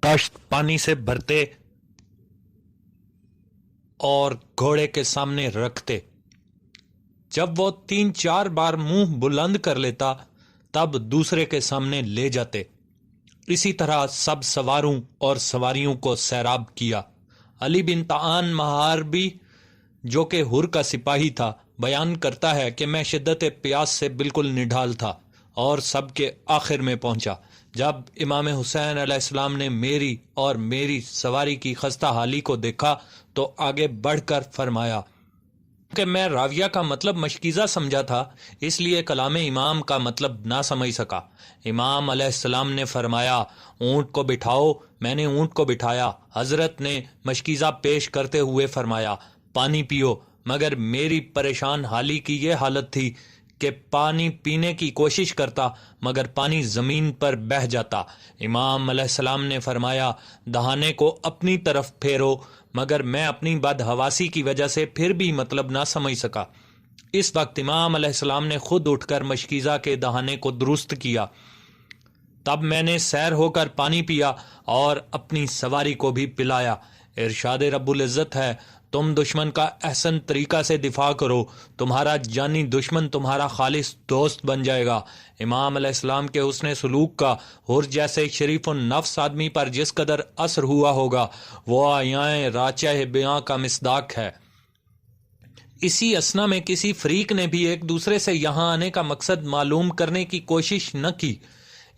तश्त पानी से भरते और घोड़े के सामने रखते। जब वो 3-4 बार मुंह बुलंद कर लेता तब दूसरे के सामने ले जाते। इसी तरह सब सवारों और सवारियों को सैराब किया। अली बिन तान महारबी जो कि हुर का सिपाही था बयान करता है कि मैं शिद्दत प्यास से बिल्कुल निढाल था और सबके आखिर में पहुंचा। जब इमाम हुसैन अलैहिस्सलाम ने मेरी और मेरी सवारी की खस्ता हाली को देखा तो आगे बढ़कर फरमाया कि मैं राविया का मतलब मशकीज़ा समझा था, इसलिए कलाम इमाम का मतलब ना समझ सका। इमाम अलैहिस्सलाम ने फरमाया ऊँट को बिठाओ। मैंने ऊँट को बिठाया। हजरत ने मशकीज़ा पेश करते हुए फरमाया पानी पियो, मगर मेरी परेशान हाली की ये हालत थी कि पानी पीने की कोशिश करता मगर पानी ज़मीन पर बह जाता। इमाम अलैहिस्सलाम ने फरमाया दहाने को अपनी तरफ फेरो, मगर मैं अपनी बदहवासी की वजह से फिर भी मतलब ना समझ सका। इस वक्त इमाम अलैहिस्सलाम ने खुद उठकर मशकीज़ा के दहाने को दुरुस्त किया। तब मैंने सैर होकर पानी पिया और अपनी सवारी को भी पिलाया। इरशाद रब्बुल इज़्ज़त है तुम दुश्मन का एहसन तरीका से दिफा करो, तुम्हारा जानी दुश्मन तुम्हारा खालिस दोस्त बन जाएगा। इमाम अलैहिस्सलाम के हुस्ने सलूक का हुर जैसे शरीफ नफ्स आदमी पर जिस कदर असर हुआ होगा वो आयाएं राचा बयां का मिसदाक है। इसी असना में किसी फरीक ने भी एक दूसरे से यहाँ आने का मकसद मालूम करने की कोशिश न की।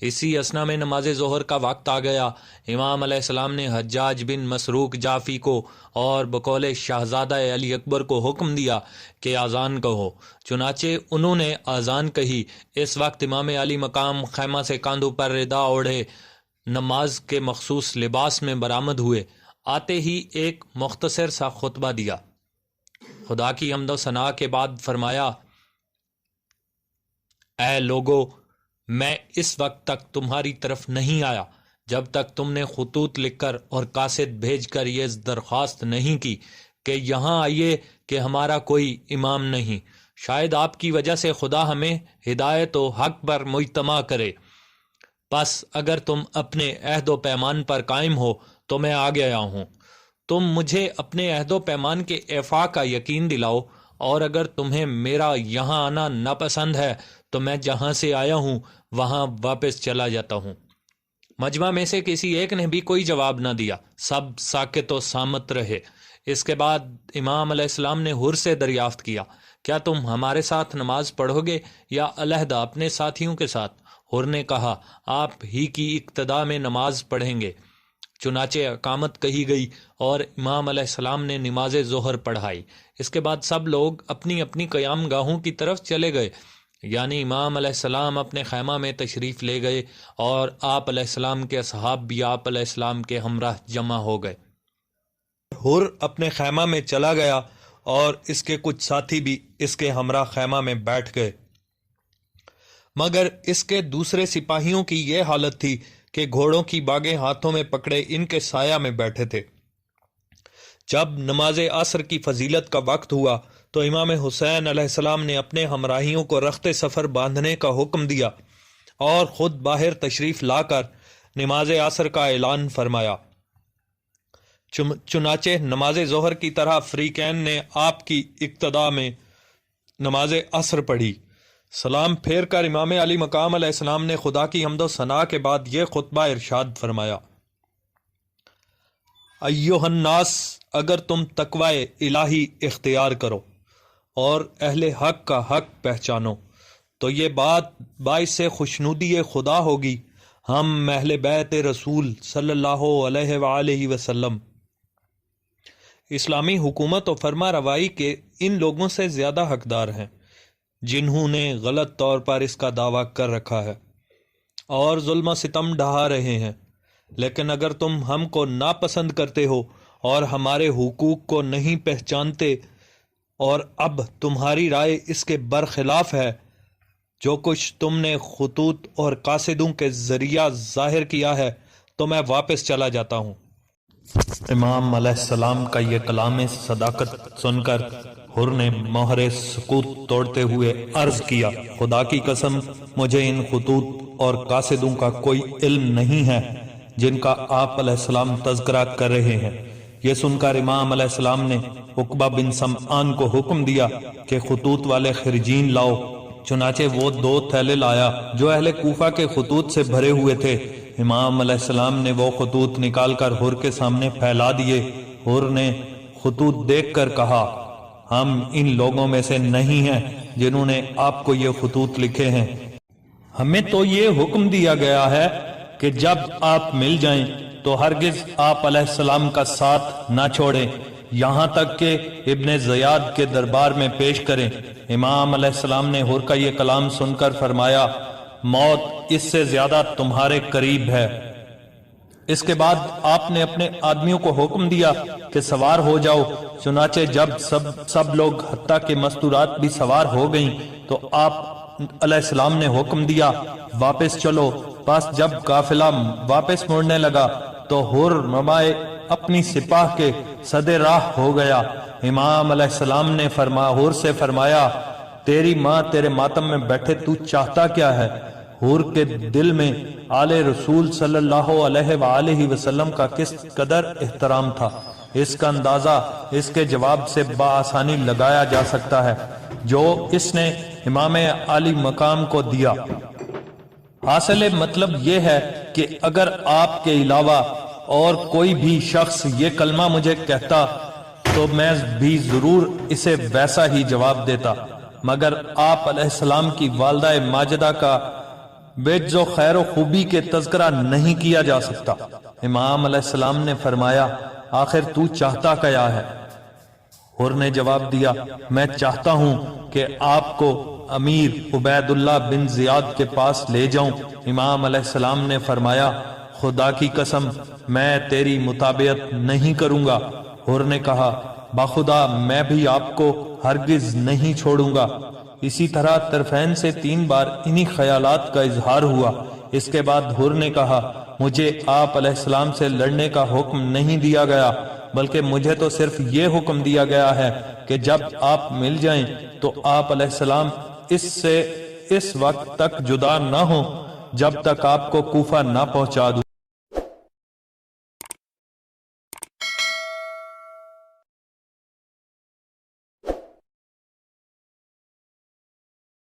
इसी असना में नमाज ज़ोहर का वक्त आ गया। इमाम अलैहिस्सलाम ने हज्जाज बिन मसरूक जाफ़ी को और बकौल शाहज़ादा अली अकबर को हुक्म दिया कि आज़ान कहो। चुनाचे उन्होंने आज़ान कही। इस वक्त इमाम अली मकाम खैमा से कांधों पर रिदा ओढ़े नमाज के मखसूस लिबास में बरामद हुए। आते ही एक मुख्तसर सा खुतबा दिया। खुदा की हम्द व सना के बाद फरमाया ऐ लोगो, मैं इस वक्त तक तुम्हारी तरफ नहीं आया जब तक तुमने खुतूत लिखकर और कासिद भेजकर ये दरख्वास्त नहीं की कि यहाँ आइए कि हमारा कोई इमाम नहीं। शायद आपकी वजह से खुदा हमें हिदायत व हक पर मुजतमा करे। बस अगर तुम अपने अहद व पैमान पर कायम हो तो मैं आ गया हूँ। तुम मुझे अपने अहद व पैमान के एफा का यकीन दिलाओ, और अगर तुम्हें मेरा यहाँ आना नापसंद है तो मैं जहाँ से आया हूँ वहाँ वापस चला जाता हूँ। मजमा में से किसी एक ने भी कोई जवाब न दिया। सब साकित व सामत रहे। इसके बाद इमाम अलैहिस्सलाम ने हुर से दरियाफ्त किया क्या तुम हमारे साथ नमाज पढ़ोगे या अलहदा अपने साथियों के साथ? हुर ने कहा आप ही की इक्तदा में नमाज पढ़ेंगे। चुनाचे अकामत कही गई और इमाम अलैहिस्सलाम ने नमाज ज़ोहर पढ़ाई। इसके बाद सब लोग अपनी अपनी क़याम गाहों की तरफ चले गए, यानी इमाम अलैहिस्सलाम अपने खैमा में तशरीफ़ ले गए और आप अलैहिस्सलाम के असहाब भी आप अलैहिस्सलाम के हमराह जमा हो गए। हुर अपने खैमा में चला गया और इसके कुछ साथी भी इसके हमराह खैमा में बैठ गए, मगर इसके दूसरे सिपाहियों की ये हालत थी कि घोड़ों की बागें हाथों में पकड़े इनके साया में बैठे थे। जब नमाज असर की फजीलत का वक्त हुआ तो इमाम हुसैन अलैहिस्सलाम ने अपने हमराहियों को रख्ते सफ़र बांधने का हुक्म दिया और ख़ुद बाहर तशरीफ़ लाकर नमाज असर का ऐलान फरमाया। चुनाचे नमाज ज़ोहर की तरह फ़रीक़ैन ने आपकी इक्तदा में नमाज असर पढ़ी। सलाम फेर कर इमाम अली मकाम अलैहिस्सलाम ने खुदा की हम्द व सना के बाद ये खुतबा इरशाद फरमाया अय्युहन्नास, अगर तुम तकवाए इलाही इख्तियार करो और अहले हक का हक पहचानो तो ये बात बाइस खुशनुदी खुदा होगी। हम अहले बैत रसूल सल्लल्लाहु अलैहि वसल्लम इस्लामी हुकूमत और फरमा रवाई के इन लोगों से ज़्यादा हकदार हैं जिन्होंने गलत तौर पर इसका दावा कर रखा है और जुल्म सितम ढहा रहे हैं। लेकिन अगर तुम हमको नापसंद करते हो और हमारे हुकूक को नहीं पहचानते और अब तुम्हारी राय इसके बरखिलाफ है, जो कुछ तुमने खुतूत और कासिदों के ज़रिया ज़ाहिर किया है, तो मैं वापस चला जाता हूँ। इमाम अलैहिस्सलाम का ये कलाम सदाकत सुनकर हुर ने मोहरे सुकूत तोड़ते हुए अर्ज किया, खुदा की कसम मुझे इन खुतूत और कासिदों का कोई इल्म नहीं है। جن کا آپ علیہ السلام تذکرہ کر رہے ہیں۔ یہ سن کر امام علیہ السلام نے عقبہ بن سمعان کو حکم دیا کہ خطوط والے خرجین لاؤ۔ چنانچہ وہ 2 تھیلے لایا جو اہل کوفہ کے خطوط سے بھرے ہوئے تھے۔ امام علیہ السلام نے وہ خطوط نکال کر حر کے سامنے پھیلا دیے۔ حر نے خطوط دیکھ کر کہا، ہم ان لوگوں میں سے نہیں ہیں جنہوں نے آپ کو یہ خطوط لکھے ہیں۔ ہمیں تو یہ حکم دیا گیا ہے کہ جب آپ مل جائیں تو ہرگز آپ علیہ السلام کا ساتھ نہ چھوڑیں، یہاں تک کہ ابن زیاد کے دربار میں پیش کریں۔ امام علیہ السلام نے حر کا یہ کلام سن کر فرمایا، موت اس سے زیادہ تمہارے قریب ہے۔ اس کے بعد آپ نے اپنے آدمیوں کو حکم دیا کہ سوار ہو جاؤ۔ چنانچہ جب سب لوگ حتیٰ کہ مستورات بھی سوار ہو گئیں تو آپ علیہ السلام نے حکم دیا، واپس چلو۔ بس جب قافلہ واپس مڑنے لگا تو حر نمائے اپنی سپاہ کے صد راہ ہو گیا۔ امام علیہ السلام نے حر سے فرمایا، تیری ماں تیرے ماتم میں بیٹھے تو چاہتا کیا ہے؟ حور کے دل میں آل رسول صلی اللہ علیہ وآلہ وسلم کا کس قدر احترام تھا، اس کا اندازہ اس کے جواب سے بآسانی لگایا جا سکتا ہے جو اس نے امام عالی مقام کو دیا۔ حاصل مطلب یہ ہے کہ اگر آپ کے علاوہ اور کوئی بھی شخص یہ کلمہ مجھے کہتا تو میں بھی ضرور اسے ویسا ہی جواب دیتا، مگر آپ علیہ السلام کی والدہ ماجدہ کا بجز و خیر و خوبی کے تذکرہ نہیں کیا جا سکتا۔ امام علیہ السلام نے فرمایا، آخر تو چاہتا کیا ہے؟ حر نے جواب دیا، میں چاہتا ہوں کہ آپ کو امیر عبید اللہ بن زیاد کے پاس لے جاؤں۔ امام علیہ السلام نے فرمایا، خدا کی قسم میں تیری مطابعت نہیں کروں گا۔ حر نے کہا، باخدا میں بھی آپ کو ہرگز نہیں چھوڑوں گا۔ اسی طرح طرفین سے 3 بار انہی خیالات کا اظہار ہوا۔ اس کے بعد حر نے کہا، مجھے آپ علیہ السلام سے لڑنے کا حکم نہیں دیا گیا، بلکہ مجھے تو صرف یہ حکم دیا گیا ہے کہ جب آپ مل جائیں تو آپ علیہ السلام اس سے اس وقت تک جدا نہ ہوں جب تک آپ کو کوفہ نہ پہنچا دوں۔